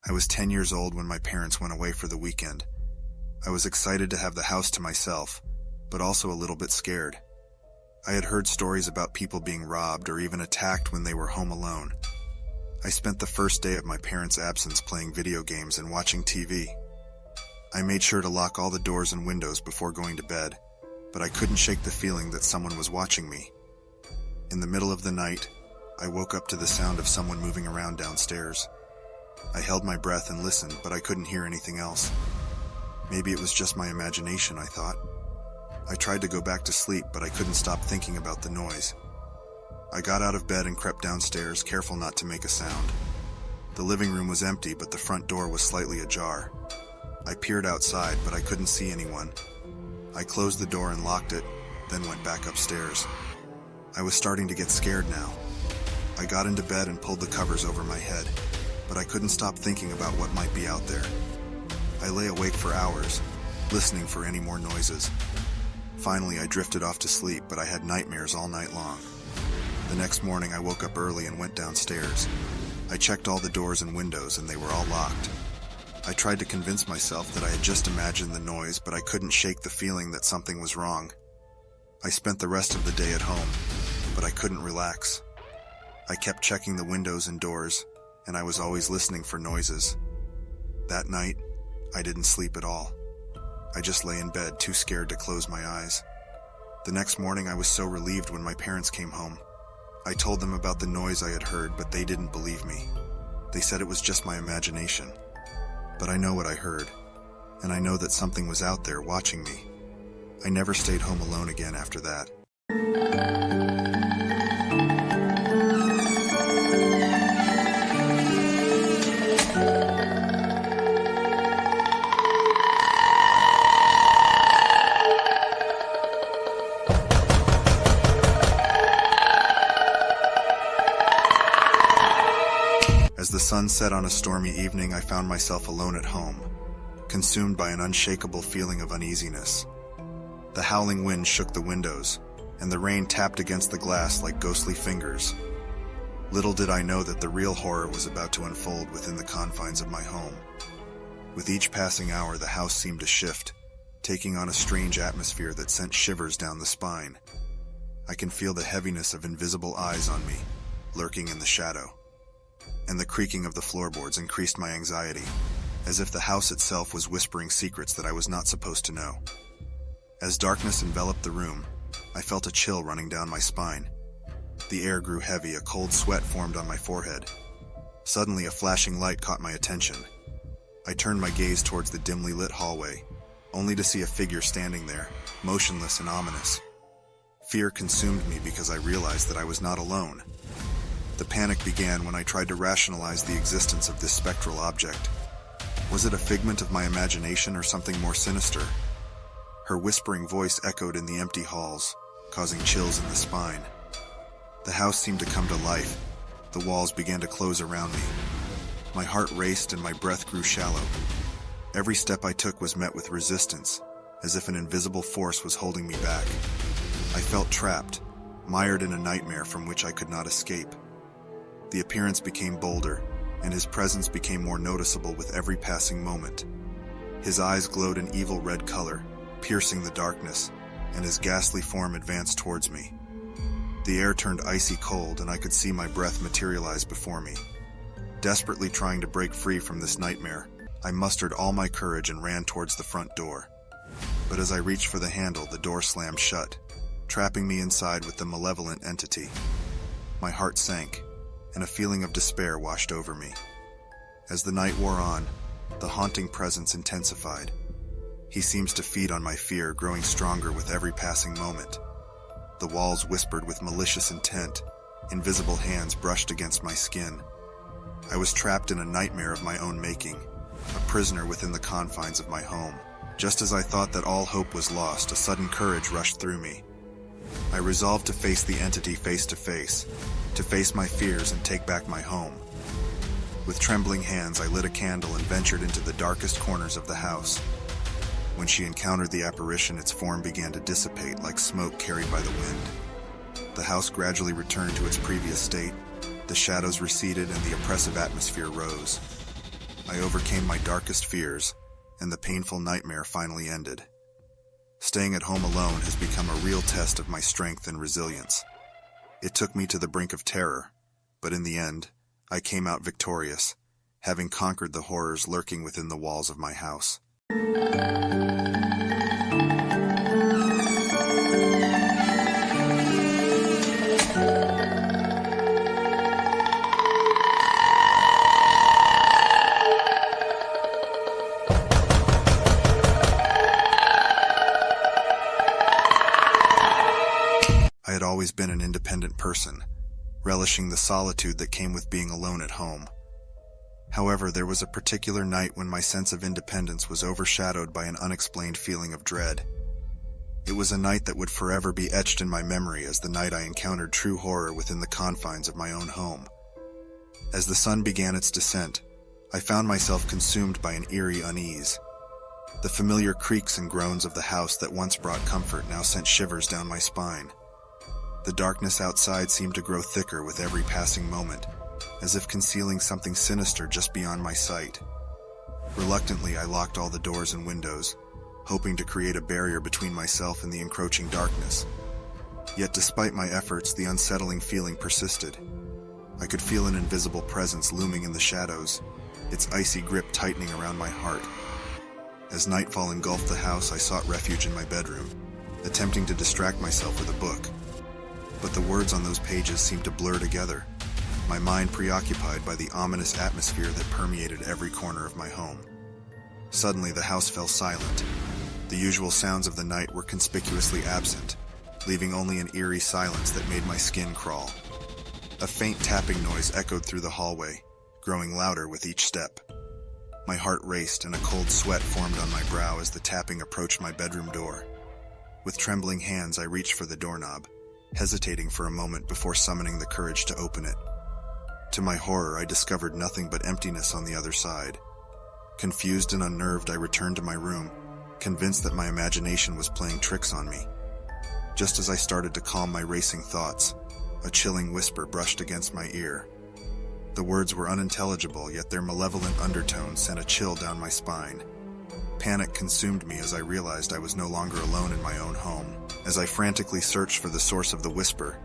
I was 10 years old when my parents went away for the weekend. I was excited to have the house to myself, but also a little bit scared. I had heard stories about people being robbed or even attacked when they were home alone. I spent the first day of my parents' absence playing video games and watching TV. I made sure to lock all the doors and windows before going to bed, but I couldn't shake the feeling that someone was watching me. In the middle of the night, I woke up to the sound of someone moving around downstairs. I held my breath and listened, but I couldn't hear anything else. Maybe it was just my imagination, I thought. I tried to go back to sleep, but I couldn't stop thinking about the noise. I got out of bed and crept downstairs, careful not to make a sound. The living room was empty, but the front door was slightly ajar. I peered outside, but I couldn't see anyone. I closed the door and locked it, then went back upstairs. I was starting to get scared now. I got into bed and pulled the covers over my head, but I couldn't stop thinking about what might be out there. I lay awake for hours, listening for any more noises. Finally, I drifted off to sleep, but I had nightmares all night long. The next morning, I woke up early and went downstairs. I checked all the doors and windows, and they were all locked. I tried to convince myself that I had just imagined the noise, but I couldn't shake the feeling that something was wrong. I spent the rest of the day at home, but I couldn't relax. I kept checking the windows and doors, and I was always listening for noises. That night, I didn't sleep at all. I just lay in bed, too scared to close my eyes. The next morning, I was so relieved when my parents came home. I told them about the noise I had heard, but they didn't believe me. They said it was just my imagination. But I know what I heard, and I know that something was out there watching me. I never stayed home alone again after that. As the sun set on a stormy evening, I found myself alone at home, consumed by an unshakable feeling of uneasiness. The howling wind shook the windows, and the rain tapped against the glass like ghostly fingers. Little did I know that the real horror was about to unfold within the confines of my home. With each passing hour, the house seemed to shift, taking on a strange atmosphere that sent shivers down the spine. I can feel the heaviness of invisible eyes on me, lurking in the shadow. And the creaking of the floorboards increased my anxiety, as if the house itself was whispering secrets that I was not supposed to know. As darkness enveloped the room, I felt a chill running down my spine. The air grew heavy, a cold sweat formed on my forehead. Suddenly, a flashing light caught my attention. I turned my gaze towards the dimly lit hallway, only to see a figure standing there, motionless and ominous. Fear consumed me because I realized that I was not alone. The panic began when I tried to rationalize the existence of this spectral object. Was it a figment of my imagination or something more sinister? Her whispering voice echoed in the empty halls, causing chills in the spine. The house seemed to come to life. The walls began to close around me. My heart raced and my breath grew shallow. Every step I took was met with resistance, as if an invisible force was holding me back. I felt trapped, mired in a nightmare from which I could not escape. The appearance became bolder, and his presence became more noticeable with every passing moment. His eyes glowed an evil red color, piercing the darkness, and his ghastly form advanced towards me. The air turned icy cold, and I could see my breath materialize before me. Desperately trying to break free from this nightmare, I mustered all my courage and ran towards the front door. But as I reached for the handle, the door slammed shut, trapping me inside with the malevolent entity. My heart sank, and a feeling of despair washed over me. As the night wore on, the haunting presence intensified. He seems to feed on my fear, growing stronger with every passing moment. The walls whispered with malicious intent. Invisible hands brushed against my skin. I was trapped in a nightmare of my own making, a prisoner within the confines of my home. Just as I thought that all hope was lost, a sudden courage rushed through me. I resolved to face the entity face to face my fears and take back my home. With trembling hands, I lit a candle and ventured into the darkest corners of the house. When she encountered the apparition, its form began to dissipate like smoke carried by the wind. The house gradually returned to its previous state. The shadows receded and the oppressive atmosphere rose. I overcame my darkest fears, and the painful nightmare finally ended. Staying at home alone has become a real test of my strength and resilience. It took me to the brink of terror, but in the end, I came out victorious, having conquered the horrors lurking within the walls of my house. I had always been an independent person, relishing the solitude that came with being alone at home. However, there was a particular night when my sense of independence was overshadowed by an unexplained feeling of dread. It was a night that would forever be etched in my memory as the night I encountered true horror within the confines of my own home. As the sun began its descent, I found myself consumed by an eerie unease. The familiar creaks and groans of the house that once brought comfort now sent shivers down my spine. The darkness outside seemed to grow thicker with every passing moment, as if concealing something sinister just beyond my sight. Reluctantly, I locked all the doors and windows, hoping to create a barrier between myself and the encroaching darkness. Yet despite my efforts, the unsettling feeling persisted. I could feel an invisible presence looming in the shadows, its icy grip tightening around my heart. As nightfall engulfed the house, I sought refuge in my bedroom, attempting to distract myself with a book. But the words on those pages seemed to blur together, my mind preoccupied by the ominous atmosphere that permeated every corner of my home. Suddenly, the house fell silent. The usual sounds of the night were conspicuously absent, leaving only an eerie silence that made my skin crawl. A faint tapping noise echoed through the hallway, growing louder with each step. My heart raced and a cold sweat formed on my brow as the tapping approached my bedroom door. With trembling hands, I reached for the doorknob, hesitating for a moment before summoning the courage to open it. To my horror, I discovered nothing but emptiness on the other side. Confused and unnerved, I returned to my room, convinced that my imagination was playing tricks on me. Just as I started to calm my racing thoughts, a chilling whisper brushed against my ear. The words were unintelligible, yet their malevolent undertones sent a chill down my spine. Panic consumed me as I realized I was no longer alone in my own home. As I frantically searched for the source of the whisper,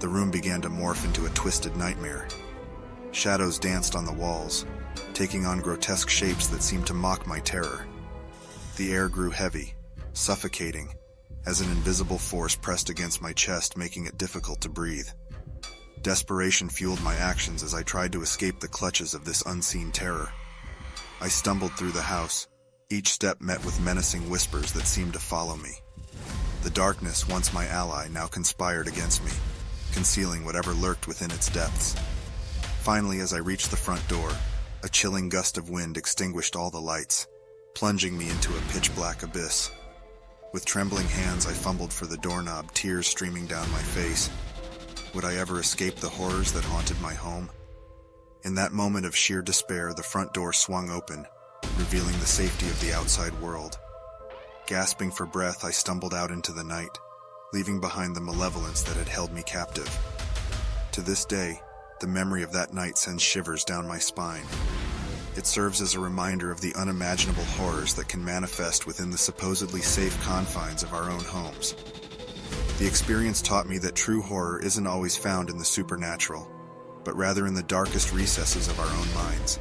the room began to morph into a twisted nightmare. Shadows danced on the walls, taking on grotesque shapes that seemed to mock my terror. The air grew heavy, suffocating, as an invisible force pressed against my chest, making it difficult to breathe. Desperation fueled my actions as I tried to escape the clutches of this unseen terror. I stumbled through the house, each step met with menacing whispers that seemed to follow me. The darkness, once my ally, now conspired against me, concealing whatever lurked within its depths. Finally, as I reached the front door, a chilling gust of wind extinguished all the lights, plunging me into a pitch-black abyss. With trembling hands, I fumbled for the doorknob, tears streaming down my face. Would I ever escape the horrors that haunted my home? In that moment of sheer despair, the front door swung open, revealing the safety of the outside world. Gasping for breath, I stumbled out into the night, leaving behind the malevolence that had held me captive. To this day, the memory of that night sends shivers down my spine. It serves as a reminder of the unimaginable horrors that can manifest within the supposedly safe confines of our own homes. The experience taught me that true horror isn't always found in the supernatural, but rather in the darkest recesses of our own minds.